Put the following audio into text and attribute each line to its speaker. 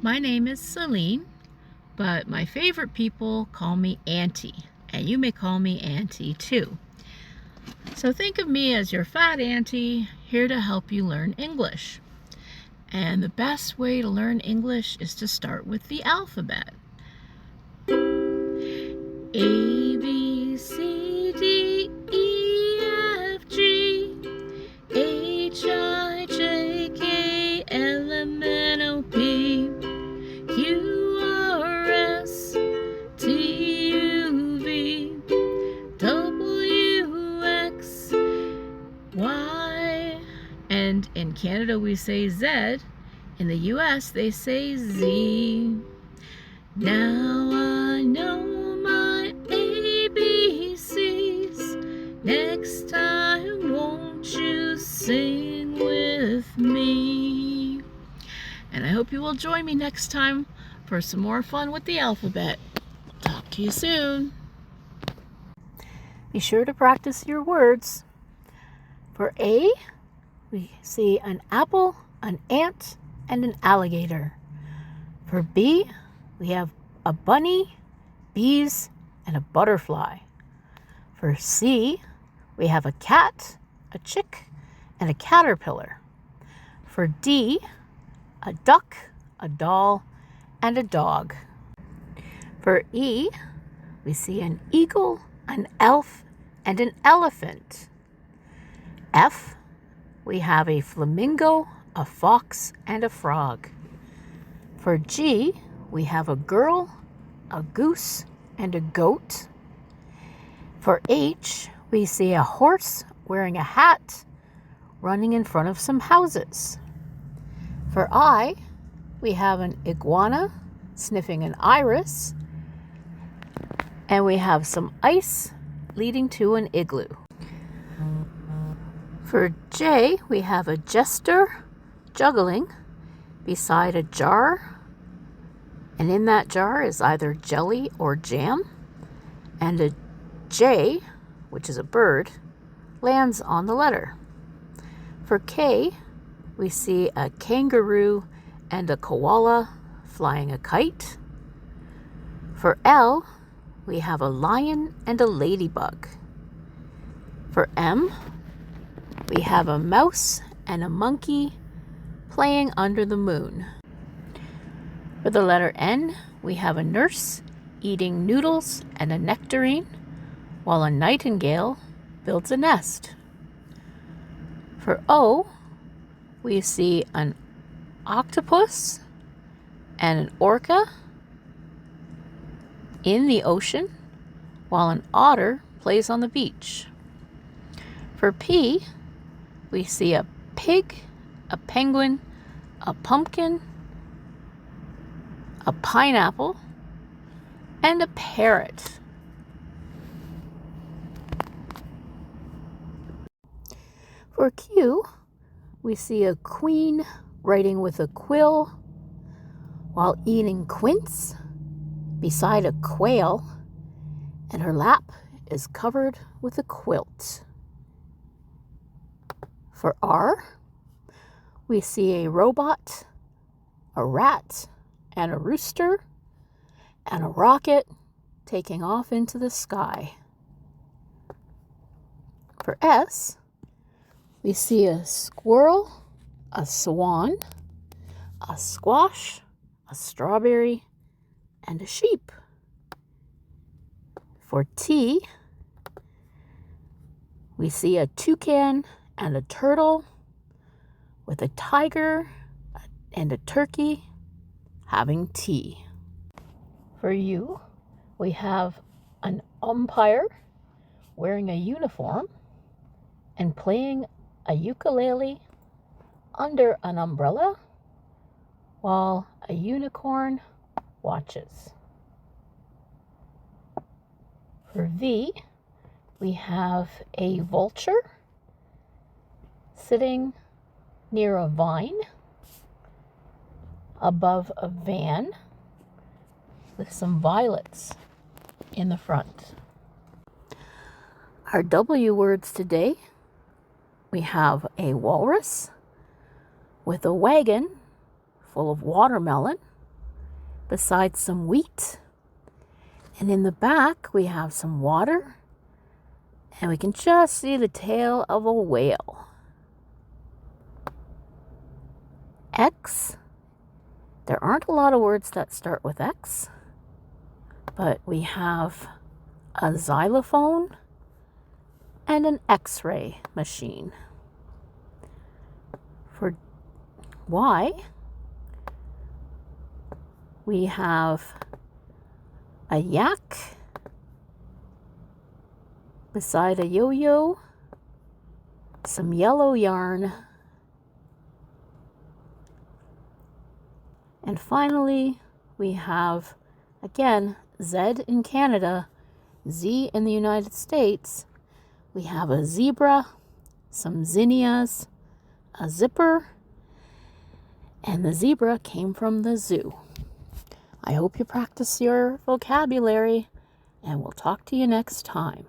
Speaker 1: my name is Celine, but my favorite people call me Auntie, and you may call me Auntie too. So think of me as your fat auntie here to help you learn English. And the best way to learn English is to start with the alphabet. A, B, C, D, E, F, G, H, I, J, K, L, M, N, O, P, Q, R, S, T, U, V, W, X, Y, and in Canada we say Z. In the US they say Z. Now I know my ABCs. Next time won't you sing with me? And I hope you will join me next time for some more fun with the alphabet. Talk to you soon. Be sure to practice your words. For A, we see an apple, an ant, and an alligator. For B, we have a bunny, bees, and a butterfly. For C, we have a cat, a chick, and a caterpillar. For D, a duck, a doll, and a dog. For E, we see an eagle, an elf, and an elephant. F, we have a flamingo, a fox, and a frog. For G, we have a girl, a goose, and a goat. For H, we see a horse wearing a hat running in front of some houses. For I, we have an iguana sniffing an iris, and we have some ice leading to an igloo. For J, we have a jester juggling beside a jar, and in that jar is either jelly or jam, and a J, which is a bird, lands on the letter. For K, we see a kangaroo and a koala flying a kite. For L, we have a lion and a ladybug. For M, we have a mouse and a monkey playing under the moon. For the letter N, we have a nurse eating noodles and a nectarine, while a nightingale builds a nest. For O, we see an octopus and an orca in the ocean, while an otter plays on the beach. For P, we see a pig, a penguin, a pumpkin, a pineapple, and a parrot. For Q, we see a queen writing with a quill while eating quince beside a quail, and her lap is covered with a quilt. For R, we see a robot, a rat, and a rooster, and a rocket taking off into the sky. For S, we see a squirrel, a swan, a squash, a strawberry, and a sheep. For T, we see a toucan and a turtle with a tiger and a turkey having tea. For U, we have an umpire wearing a uniform and playing a ukulele under an umbrella while a unicorn watches. For V, we have a vulture sitting near a vine above a van with some violets in the front. Our W words today, we have a walrus with a wagon full of watermelon beside some wheat. And in the back, we have some water. And we can just see the tail of a whale. X. There aren't a lot of words that start with X. But we have a xylophone and an X-ray machine. For Y, we have a yak beside a yo-yo, some yellow yarn, and finally we have, again, Z in Canada, Z in the United States. We have a zebra, some zinnias, a zipper, and the zebra came from the zoo. I hope you practice your vocabulary, and we'll talk to you next time.